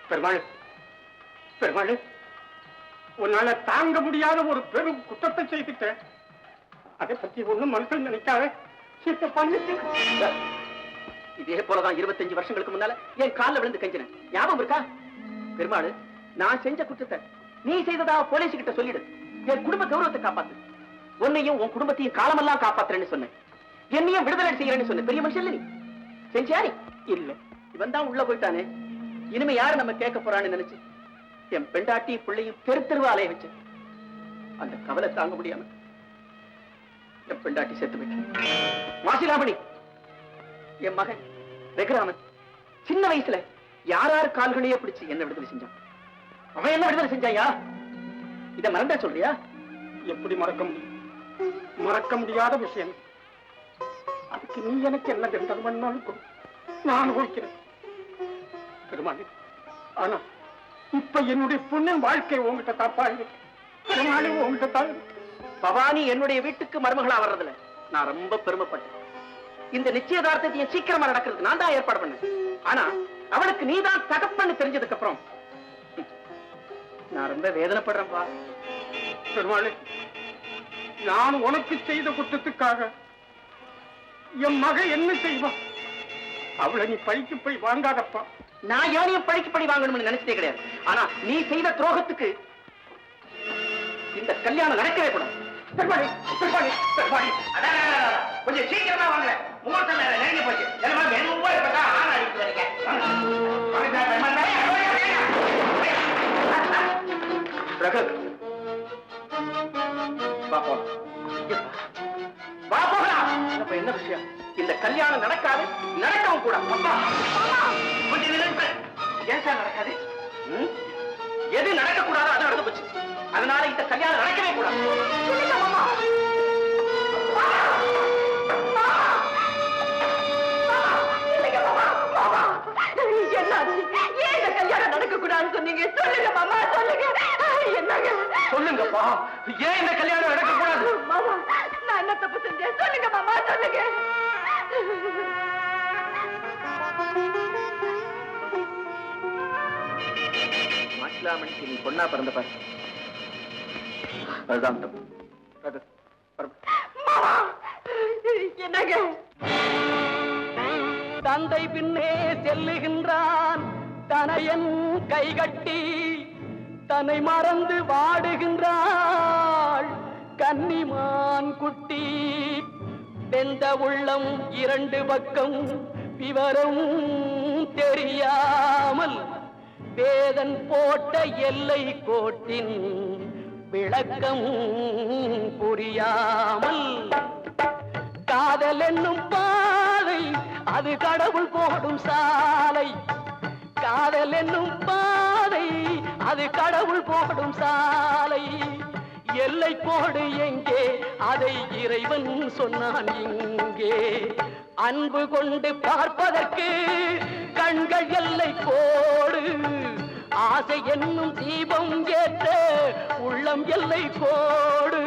பெருமாள், பெருமாள், உன்னால தாங்க முடியாத ஒரு பெரும் குற்றத்தை செய்துட்ட. அதை பத்தி ஒண்ணும் மனசில் நினைக்காத. இதே போலதான் 25 வருஷங்களுக்கு முன்னால என் காலில் விழுந்து கெஞ்சினேன். ஞாபகம் இருக்கா? பெருமாள், நான் செஞ்ச குற்றத்தை நீ செய்ததா போலீஸ் கிட்ட சொல்லிடு. என் குடும்ப கௌரவத்தை காப்பாத்து. உன்னையும் உன் குடும்பத்தையும் காலமெல்லாம் காப்பாத்துறேன்னு சொன்னேன். என்னையும் விடுதலை செய்யறேன்னு சொன்ன. பெரிய மனுஷன் இல்ல நீ. செஞ்சியா நீ? இல்ல. இவன் தான் உள்ள போயிட்டானே. இனிமே யாரு நம்ம கேட்க போறான்னு நினைச்சு என் பெண்டாட்டி பிள்ளையும் தெரு தெருவா அலைய வச்சு அந்த கவலை தாங்க முடியாம என் பெண்டாட்டி செத்து போயிட்டேன். மாசிலாமணி, என் மகன் ரகுராமன் சின்ன வயசுல யார் கால்களையே பிடிச்சு என்ன விடுதலை செஞ்சான். அவன் என்ன விடுதலை செஞ்சாயா? இத மறந்தா சொல்றியா? எப்படி மறக்க முடியும்? மறக்க முடியாத விஷயம். அதுக்கு நீ எனக்கு என்ன தண்டனை பண்ணாலும் நான் அனுபவிக்கிறேன். பெருமாள், ஆனா இப்ப என்னுடைய பொண்ணு வாழ்க்கை உங்ககிட்ட தப்பா இருக்கு. உங்ககிட்ட தான் பவானி என்னுடைய வீட்டுக்கு மருமகளா வர்றதுல நான் ரொம்ப பெருமைப்பட்டேன். இந்த நிச்சயதார்த்தத்தையும் சீக்கிரமா நடக்கிறது நான் தான் ஏற்பாடு பண்ணேன். ஆனா அவளுக்கு நீதான் தகப்பன்னு தெரிஞ்சதுக்கு அப்புறம் நான் ரொம்ப வேதனைப்படுறேன்பா. பெருமாள், நான் உனக்கு செய்த குற்றத்துக்காக என் மகன் என்ன செய்வான்? அவளை நீ பழிக்கு போய் வாங்காதப்பா. நான் யாரையும் பழிக்கு பழி வாங்கணும்னு நினைச்சதே கிடையாது. ஆனா நீ செய்த துரோகத்துக்கு இந்த கல்யாணம் நடக்கவே கூடாது. பெருமாள், பெருமாள், பெருமாள், கொஞ்சம் சீக்கிரமா வாங்க. முகூர்த்தம் நெருங்கி போச்சு. என்ன விஷயம்? இந்த கல்யாணம் நடக்காது, நடக்கவும் கூட. ஏன் சார் நடக்காது? எது நடக்க கூடாது அது நடந்து போச்சு. அதனால இந்த கல்யாணம் நடக்கவே கூடாது. கல்யாணம் நடக்க கூடாதுன்னு சொன்னீங்க. சொல்லுங்க மாமா, சொல்லுங்க. என்னங்க சொல்லுங்கப்பா, ஏன் இந்த கல்யாணம் நடக்க கூடாது? மாமா, நான் என்ன தப்பு செஞ்சேன்? சொல்லுங்க மாமா, சொல்லுங்க. மாசிலாமணிக்கு நீ பொண்ணா பிறந்த பாரு. அதுதான் என்னங்க? தந்தை பின்னே செல்லுகின்றான் தனையன் கைகட்டி, தன்னை மறந்து வாடுகின்றாள் கன்னிமான் குட்டி. வெந்த உள்ளம் இரண்டு பக்கம் விவரம் தெரியாமல், வேதன் போட்ட எல்லை கோட்டின் விளக்கம் புரியாமல், காதல் என்னும் பாதை அது கடவுள் போடும் சாலை. காதல் என்னும் பாதை அது கடவுள் போடும் சாலை. எல்லை கோடு எங்கே? அதை இறைவன் சொன்னான் இங்கே. அன்பு கொண்டு பார்ப்பதற்கு கண்கள் எல்லை கோடு, ஆசை என்னும் தீபம் ஏற்ற உள்ளம் எல்லை கோடு,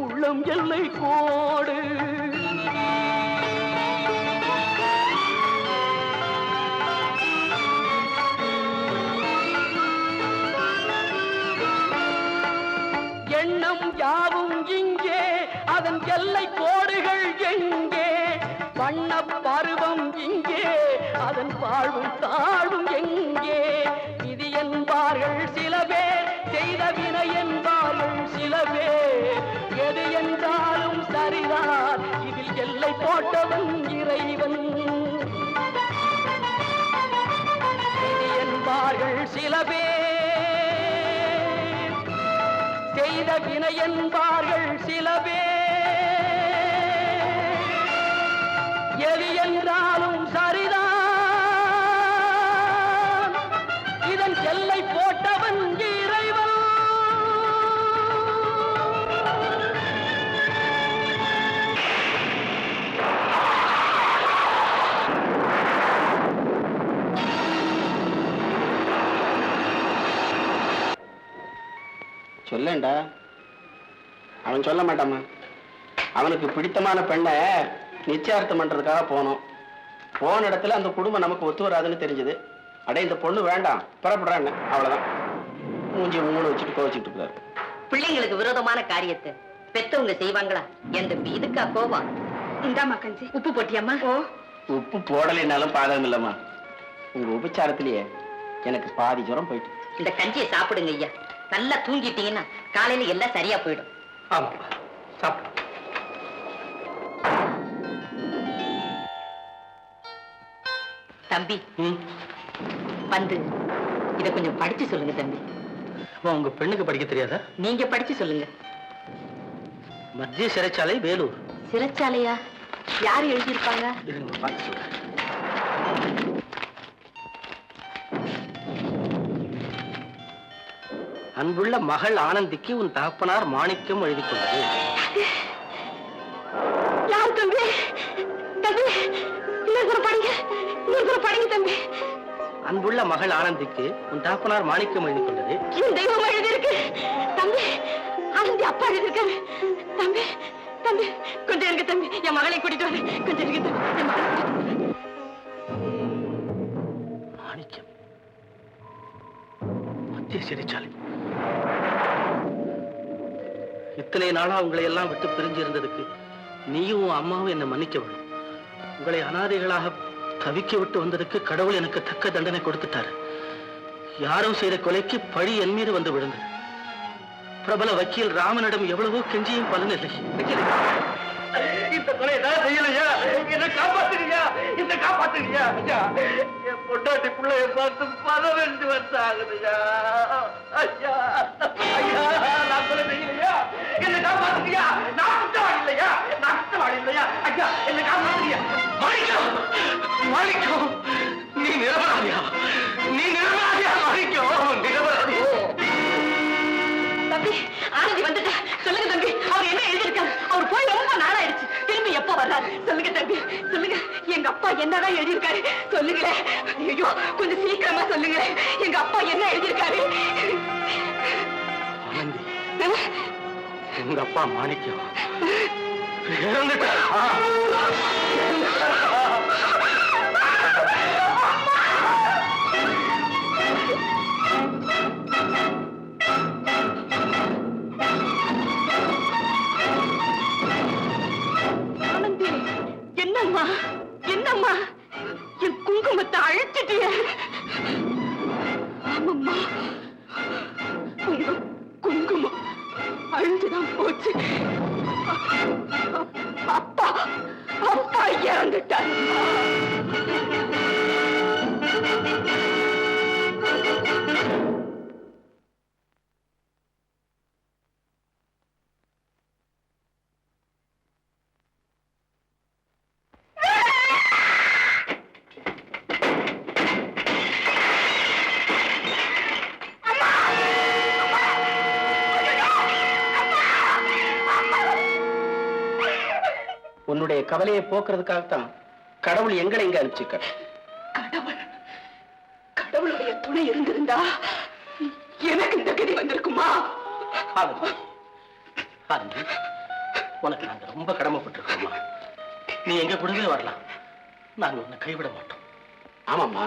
உள்ளம் எல்லை கோடு. எண்ணம் யாவும் இங்கே, அதன் எல்லை கோடுகள் எங்கே? வண்ண பருவம் இங்கே, அதன் வாழ்வும் தாழ்வும் எங்கே? விதி என்பார்கள் சில பேர், செய்த வினை என்பார்கள் சில பேர். எது என்றாலும் சரிதான், இதில் எல்லை போட்டவன் இறைவன். விதி என்பார்கள் சில பேர், செய்த வினை என்பார்கள் சில பேர். எது என்றாலும் சரிதான், இதன் எல்லை போட்டவன் இறைவன். சொல்லேன்டா. அவன் சொல்ல மாட்டாமா. அவனுக்கு பிடித்தமான பெண்ணை நிச்சயார்த்தம் பண்றதுக்காக போனோம். போன இடத்துல அந்த குடும்பம் நமக்கு ஒத்து வராதுன்னு தெரிஞ்சது. அட இந்த பொண்ணு வேண்டாம் புறப்படுறாங்க, அவ்வளவுதான். மூஞ்சி மூணு வச்சுட்டு கோவச்சிட்டு இருக்காரு. பிள்ளைங்களுக்கு விரோதமான காரியத்தை பெத்தவங்க செய்வாங்களா? என் தம்பி இதுக்கா கோவம்? இந்தாமா கஞ்சி. உப்பு போட்டியம்மா? ஓ, உப்பு போடலைன்னாலும் பாதகம் இல்லம்மா. உங்க உபச்சாரத்திலேயே எனக்கு பாதி ஜுரம் போயிட்டு. இந்த கஞ்சியை சாப்பிடுங்க ஐயா. நல்லா தூங்கிட்டீங்கன்னா காலையில எல்லாம் சரியா போயிடும். ஆமா சாப்பிடு. தம்பி வந்து இத கொஞ்சம் படிச்சு சொல்லுங்க தம்பி. உங்க பெண்ணுக்கு படிக்க தெரியாதா? நீங்க படிச்சு சொல்லுங்க. மத்திய சிறைச்சாலை, வேலூர். சிறைச்சாலையா? யாரு எழுதியிருப்பாங்க? இருங்க பார்த்து சொல்றேன். அன்புள்ள மகள் ஆனந்திக்கு உன் தகப்பனார் மாணிக்கம் எழுதி கொண்டது. யார் தம்பி? தம்பி இன்னொரு படிங்க, இன்னொரு படிங்க தம்பி. அன்புள்ள மகள் ஆனந்திக்கு உன் தகப்பனார் மாணிக்கம் எழுதி கொண்டது. என் தெய்வம் எழுதியிருக்கு தம்பி. ஆனந்தி அப்பா எழுதியிருக்காரு தம்பி. தம்பி கொஞ்சம் இருக்கு தம்பி, என் மகளை கூட்டிட்டு வந்து. கொஞ்சம் இருக்கு தம்பி, என் மகளை கூட்டிட்டு வந்து. மாணிக்கம் மத்திய சிறைச்சாலை. இத்தனை நாளா உங்களை எல்லாம் விட்டு பிரிஞ்சு இருந்ததுக்கு நீயும் அம்மாவும் என்னை மன்னிக்க வேணும். உங்களை அனாதைகளாக தவிக்க விட்டு வந்ததுக்கு கடவுள் எனக்கு தக்க தண்டனை கொடுத்துட்டாரு. யாரும் செய்த கொலைக்கு பழி என் மீது வந்து விழுந்தது. பிரபல வக்கீல் ராமனிடம் எவ்வளவோ கெஞ்சியும் பலனில்லை. இந்த கொலை நான் செய்யலையா? என்ன காப்பாத்துறியா? என்ன காப்பாத்துறியா? என் பொண்டாட்டி பிள்ளைய பார்த்து 12 வருஷம் ஆகுதுயா. ஐயா ஐயா, நான் கொலை செய்யலையா? என்ன காப்பாத்துறியா? நான் குற்றவாளி இல்லையா? நான் குற்றவாளி இல்லையா? ஐயா என்ன காப்பாத்துறியா? மாணிக்கம், மாணிக்கம், நீ நிரபராதியா? நீ நிரபராதியா? மாணிக்கம் நிரபராதியா? தம்பி ஆனந்தி வந்துட்டா. சொல்லுங்க தம்பி, அவர் என்ன எழுதியிருக்காரு? அவர் போய் ரொம்ப நாளாயிடுச்சு. திரும்பி எப்ப வர்றாரு? சொல்லுங்க தம்பி, சொல்லுங்க. எங்க அப்பா என்னதான் எழுதியிருக்காரு சொல்லுங்களேன். ஐயோ கொஞ்சம் சீக்கிரமா சொல்லுங்களேன். எங்க அப்பா என்ன எழுதியிருக்காரு? ஆனந்தி, உங்க அப்பா மாணிக்கம் இறந்துட்டாரா? ஆனந்தி, என்னம்மா என்னம்மா என் குங்குமத்தை அழைச்சிட்டிய? ஆமாம்மா, உங்க குங்குமம் அழிஞ்சுதான் போச்சு. அப்பா அப்பா இறந்துட்டார். உன்னுடைய கவலையை போக்குறதுக்காகத்தான் கடவுள் எங்களை இங்க அனுப்பிச்சிருக்கார். கடவுள், கடவுளுடைய துணை இருந்திருந்தா எனக்கு இந்த கதி வந்திருக்குமா? உனக்கு நாங்க ரொம்ப கடமைப்பட்டிருக்கோம்மா. நீ எங்க கூடவே வரலாம், நாங்க உன்னை கைவிட மாட்டோம். ஆமாம்மா,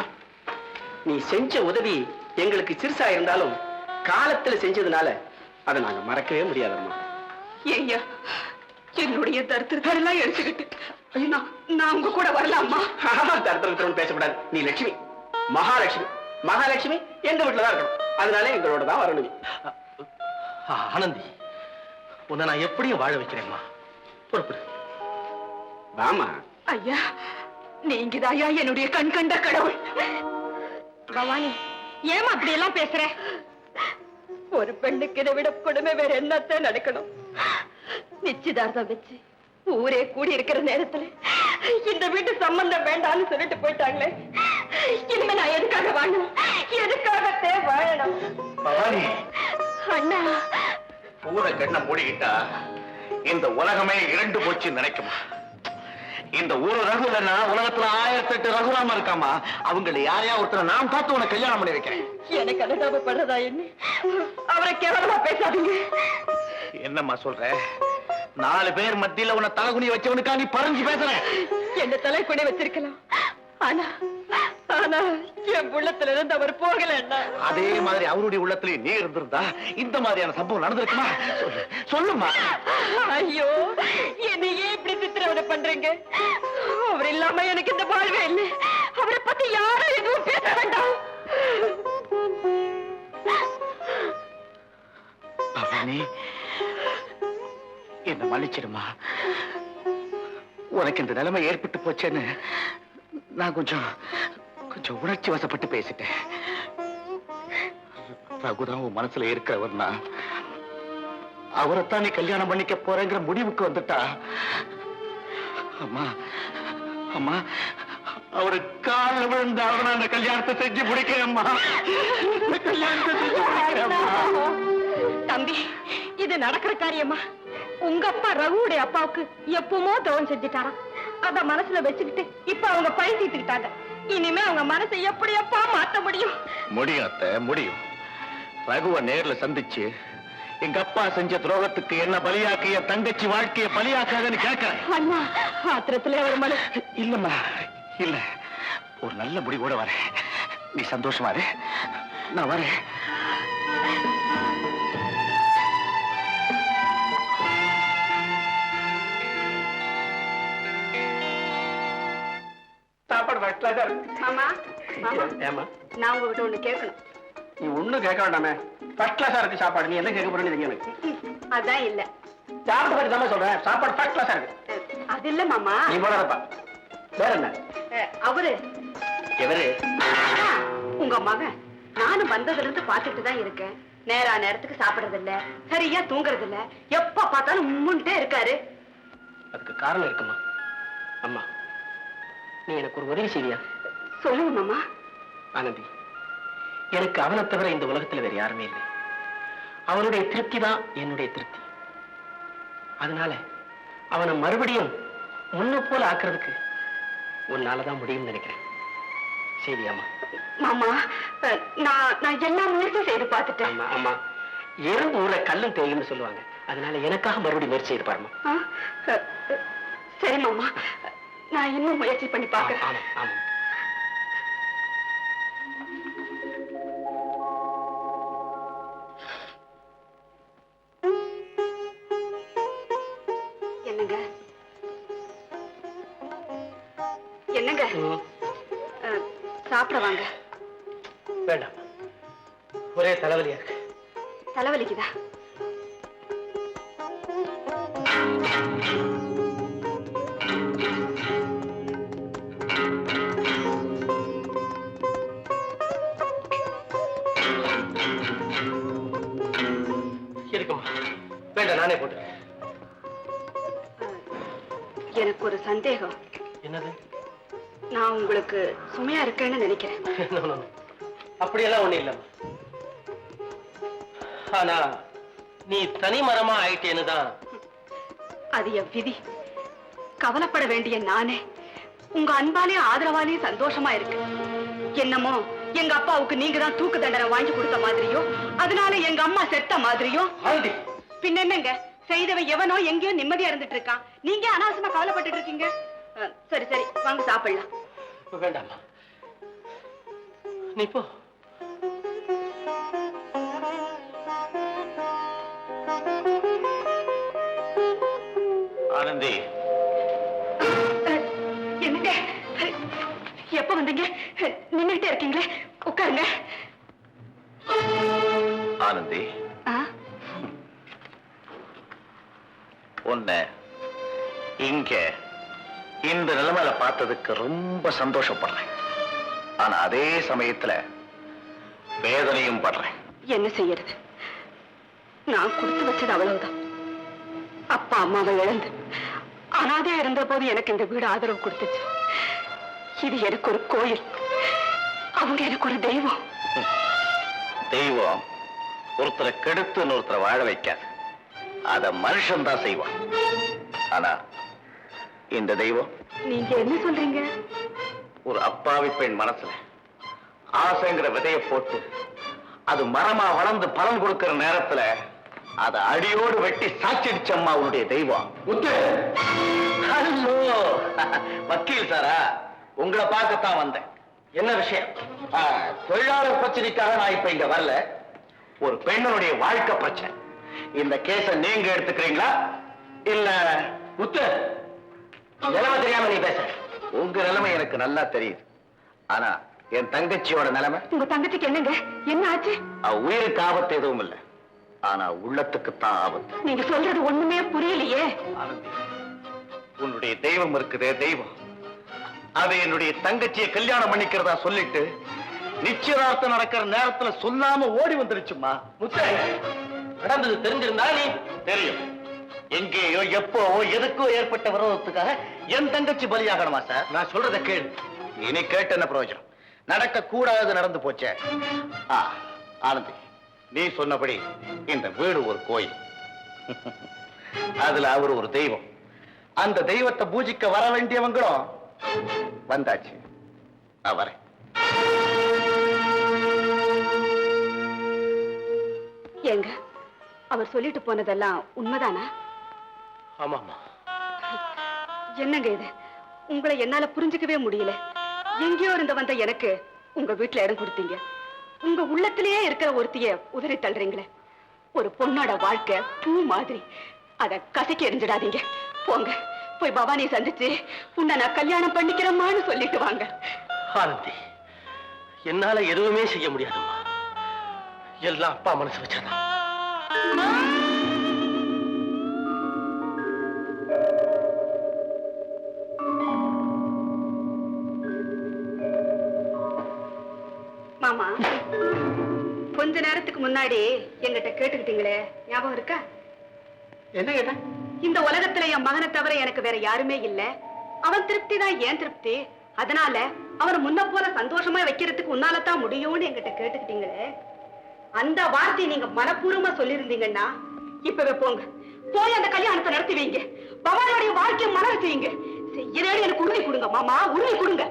நீ செஞ்ச உதவி எங்களுக்கு சிறுசா இருந்தாலும் காலத்துல செஞ்சதுனால அதை நாங்க மறக்கவே முடியாதம்மா. ஐயா, என்னுடைய தரித்திரத்தெல்லாம் எடுத்துக்கிட்டு நான் உங்க கூட வரலாமா? தரித்திரம் பேசப்படாது. நீ லட்சுமி, மகாலட்சுமி. மகாலட்சுமி எங்க வீட்டுல தான் இருக்கணும், அதனால எங்களோட தான் வரணும். ஆனந்தி, உன்னை நான் எப்படியும் வாழ வைக்கிறேன்மா. பொறுப்பு வாமா. ஐயா, நீங்கதான் ஐயா என்னுடைய கண் கண்ட கடவுள். பவானி, ஏமா அப்படி எல்லாம் பேசுற? ஒரு பெண்ணுக்கு இதை விட கொடுமை வேற என்னத்த நடக்கணும்? நிச்சயதார்த்தம் வச்சு ஊரே கூடி இருக்கிற நேரத்துல இந்த வீட்டு சம்பந்தம் வேண்டாம்னு சொல்லிட்டு போயிட்டாங்களே. இனிமே நான் எதுக்காக வாழணும்? எதுக்காகத்தே வாழணும்? அண்ணா, பூர கண்ண மூடிக்கிட்டா இந்த உலகமே இரண்டு போச்சு நினைக்குமா? இந்த ஒரு ரகு இல்லைன்னா உலகத்துல 1008 ரகுராம இருக்காமா. அவங்களை யாரையா ஒருத்தர் நான் பார்த்து உனக்கு கல்யாணம் பண்ணி வைக்கிறேன். எனக்கு அனுதாபப்படுறதா என்ன? அவரை கேவலமா பேசாதீங்க. என்னம்மா சொல்ற? 4 பேர் மத்தியில உன்னை தலைகுனி வச்சவனுக்கா நீ பறஞ்சு பேசுற? என்ன தலைக்குனி வச்சிருக்கலாம், ஆனா ஆனா என் உள்ளத்துல இருந்து அவர் போகலன்னா அதே மாதிரி அவருடைய உள்ளத்திலே நீ இருந்திருந்தா இந்த மாதிரியான சம்பவம் நடந்திருக்குமா? சொல்லுமா. ஐயோ, என்னையே இப்படி சித்திரவதை பண்றீங்க. அவர் இல்லாம எனக்கு இந்த வாழ்வே இல்லை. அவரை பத்தி யாரும் எதுவும் பேச வேண்டாம். பவானி, என்ன மன்னிச்சிடுமா. உனக்கு இந்த நிலைமை ஏற்பட்டு போச்சேன்னு நான் கொஞ்சம் உணர்ச்சி வசப்பட்டு பேசிட்டேன். ரகுதான் உன் மனசுல இருக்கிறவர்னா அவரைத்தான் நீ கல்யாணம் பண்ணிக்க போறேங்கிற முடிவுக்கு வந்துட்டா. அம்மா அம்மா, அவரு காலில் விழுந்தாவது அந்த கல்யாணத்தை செஞ்சு முடிக்கிறேம்மா. கல்யாணத்தை செஞ்சு முடிக்கிறேம்மா. தம்பி, இது நடக்கிற காரியமா? உங்க அப்பா ரகுவுடைய அப்பாவுக்கு எப்பவுமோ துரோகம் செஞ்சுட்டாராம். அத மனசுல வச்சுக்கிட்டு இப்ப அவங்க பழி தீர்த்துக்கிட்டாங்க. இனிமே அவங்க மனசை எப்படி அப்பா மாத்த முடியும்? முடியும் அத்தை, முடியும். ரகுவை நேர்ல சந்திச்சு எங்க அப்பா செஞ்ச துரோகத்துக்கு என்ன பலியாக்கி என் தங்கச்சி வாழ்க்கையை பலியாக்காதன்னு கேட்கிறேன். அண்ணா, ஆத்திரத்திலே ஒரு மனசு இல்லம்மா, இல்ல, ஒரு நல்ல முடிவோட வரேன். நீ சந்தோஷமா இரு, நான் வரேன். சாப்பாடு ஃபர்ஸ்ட் கிளாஸா இருக்கு. மாமா, மாமா, ஏமா நான் உங்ககிட்ட ஒண்ணு கேட்கணும். நீ ஒண்ணும் கேட்க வேண்டாமே. ஃபர்ஸ்ட் கிளாஸா இருக்கு சாப்பாடு. நீ என்ன கேட்க போறேன்னு தெரியும் எனக்கு. அதான் இல்ல. சாப்பிட்டு பத்தி தான் சொல்றேன். சாப்பாடு ஃபர்ஸ்ட் கிளாஸா இருக்கு. அது இல்ல மாமா. நீ போறப்பா. வேற என்ன? அவரு எவரு? உங்க மகன். நானும் வந்ததுல இருந்து பாத்துட்டு தான் இருக்கேன். நேரா நேரத்துக்கு சாப்பிடுறது இல்ல, சரியா தூங்குறது இல்ல, எப்ப பார்த்தாலும் முன்னுட்டே இருக்காரு. அதுக்கு காரணம் இருக்குமா? அம்மா, நீ எனக்கு ஒரு உதவி செய்வியா? சொல்லுங்க மாமா. ஆனந்தி, எனக்கு அவனை தவிர இந்த உலகத்துல வேற யாருமே இல்லை. அவனுடைய திருப்தி தான் என்னுடைய திருப்தி. அதனால அவனை மறுபடியும் முன்ன போல ஆக்குறதுக்கு உன்னாலதான் முடியும்னு நினைக்கிறேன். சரியாமா? மாமா, நான் எல்லா முயற்சியும் செய்து பார்த்துட்டேன். ஆமா ஆமா, எறும்பு ஊற கல்லும் தேயும்னு சொல்லுவாங்க. அதனால எனக்காக மறுபடியும் முயற்சி செய்து பாருமா. சரி மாமா, நான் இன்னும் முயற்சி பண்ணி பார்க்கிறேன். ஆமா ஆமா. என்னங்க என்னங்க, சாப்பிட வாங்க. வேண்டாம், ஒரே தலைவலியா இருக்கு. தலைவலிக்குதா? இருக்குமா? வேண்டாம், நானே போட்டு. எனக்கு ஒரு சந்தேகம். என்னது? நான் உங்களுக்கு சுமையா இருக்கேன்னு நினைக்கிறேன். அப்படியெல்லாம் ஒண்ணு இல்லம்மா. ஆனா நீ தனி மரமா ஆயிட்டேன்னு தான். அது என் விதி. கவலைப்பட வேண்டிய நானே உங்க அன்பாலே ஆதரவாலே சந்தோஷமா இருக்கு. என்னமோ எங்க அப்பாவுக்கு நீங்க தான் தூக்கு தண்டனை வாங்கி கொடுத்த மாதிரியோ, அதனால எங்க அம்மா செத்த மாதிரியோ. பின்ன என்னங்க, செய்தவன் எவனோ எங்கேயோ நிம்மதியா இருந்துட்டு இருக்கான். நீங்க அனாவசியமா கவலைப்பட்டு இருக்கீங்க. சரி சரி, வாங்க சாப்பிடலாம். வேண்டாமா, நீ போ. ஆனந்தி, என்னங்க, எப்ப வந்தீங்க? நின்னுட்டே இருக்கீங்களே, உட்காருங்க. ஆனந்தி, உன்னை இங்க இந்த நிலைமையில பார்த்ததுக்கு ரொம்ப சந்தோஷப்படுறேன். ஆனா அதே சமயத்துல வேதனையும் படுறேன். என்ன செய்யறது? நான் கொடுத்து வச்சது அவ்வளவுதான். அப்பா அம்மாவை இழந்து அனாதையா இருந்த போது எனக்கு இந்த வீடு ஆதரவு கொடுத்துச்சு. இது எனக்கு ஒரு கோயில், அவங்க எனக்கு ஒரு தெய்வம். தெய்வம் ஒருத்தரை கெடுத்து ஒருத்தரை வாழ வைக்காது. அத மனுஷன் தான் செய்வான். ஆனா இந்த தெய்வம், நீங்க என்ன சொல்றீங்க? ஒரு அப்பாவி பெண் மனசுல ஆசைங்கிற விதைய போட்டு அது மரமா வளர்ந்து பலன் கொடுக்கிற நேரத்துல அதை அடியோடு வெட்டி சாச்சிடுச்சம்மா உன்னுடைய தெய்வம். ஹலோ வக்கீல் சாரா, உங்களை பார்க்கத்தான் வந்தேன். என்ன விஷயம்? தொழிலாளர் பிரச்சனைக்காக நான் இப்ப இங்க வரல. ஒரு பெண்ணுடைய வாழ்க்கை பிரச்சனை. இந்த கேஸ நீங்க எடுத்துக்கிறீங்களா இல்ல? முத்து, நிலைமை தெரியாம நீ பேச. உங்க நிலைமை எனக்கு நல்லா தெரியுது. ஆனா என் தங்கச்சியோட நிலைமை. உங்க தங்கச்சிக்கு என்னங்க? என்ன ஆச்சு? அவ உயிருக்கு ஆபத்து எதுவும் இல்லை. ஆனா உள்ளத்துக்கு தான் ஆபத்து. நீங்க சொல்றது ஒண்ணுமே புரியலையே. ஆனந்தி, உன்னுடைய தெய்வம் இருக்குதே தெய்வம், அது என்னுடைய தங்கச்சியை கல்யாணம் பண்ணிக்கிறதா சொல்லிட்டு நிச்சயதார்த்தம் நடக்கிற நேரத்துல சொல்லாம ஓடி வந்துருச்சுமா. முத்து, நடந்தது தெரிஞ்சிருந்தா நீ தெரியும். எங்கேயோ எப்போ எதுக்கோ ஏற்பட்ட விரோதத்துக்காக என் தங்கச்சி பலியாகணுமா சார்? நான் சொல்றத கேளு. இனி கேட்டு என்ன பிரயோஜனம்? நடக்க கூடாது நடந்து போச்சே. ஆனந்தி, நீ சொன்னபடி இந்த வீடு ஒரு கோயில். அதுல அவர் ஒரு தெய்வம். அந்த தெய்வத்தை பூஜிக்க வர வேண்டியவங்களும் வந்தாச்சு. நான் வரேன். ஏங்க, அவர் சொல்லிட்டு போனதெல்லாம் உண்மைதானா? ஆமாமா. என்னங்க இது? உங்களை என்னால புரிஞ்சுக்கவே முடியல. எங்கேயோ இருந்து வந்த எனக்கு உங்க வீட்டுல இடம் கொடுத்தீங்க. உங்க உள்ளத்திலேயே இருக்கிற ஒருத்திய உதறி தள்ளுறீங்களே. ஒரு பொண்ணோட வாழ்க்கை பூ மாதிரி, அத கசக்கி எரிஞ்சிடாதீங்க. போங்க, போய் பவானியை சந்திச்சு உன்னை நான் கல்யாணம் பண்ணிக்கிறேம்மான்னு சொல்லிட்டு வாங்க. ஆனந்தி, என்னால எதுவுமே செய்ய முடியாதும்மா. எல்லாம் அப்பா மனசு வச்சதான். மாமா, கொஞ்ச நேரத்துக்கு முன்னாடி என்கிட்ட கேட்டுக்கிட்டீங்களே, ஞாபகம் இருக்கா? என்ன கேட்ட? இந்த உலகத்துல என் மகனை தவிர எனக்கு வேற யாருமே இல்ல, அவன் திருப்தி தான் ஏன் திருப்தி, அதனால அவனை முன்ன போல சந்தோஷமா வைக்கிறதுக்கு உன்னாலதான் முடியும்னு என்கிட்ட கேட்டுக்கிட்டீங்களே. அந்த வார்த்தையை நீங்க மனப்பூர்வமா சொல்லியிருந்தீங்கன்னா இப்பவே போங்க, போய் அந்த கல்யாணத்தை நடத்தி வைங்க. பவானியோடைய வாழ்க்கையை மலர செய்யுங்க. செய்யறேன்னு எனக்கு உறுதி கொடுங்க மாமா, உறுதி கொடுங்க.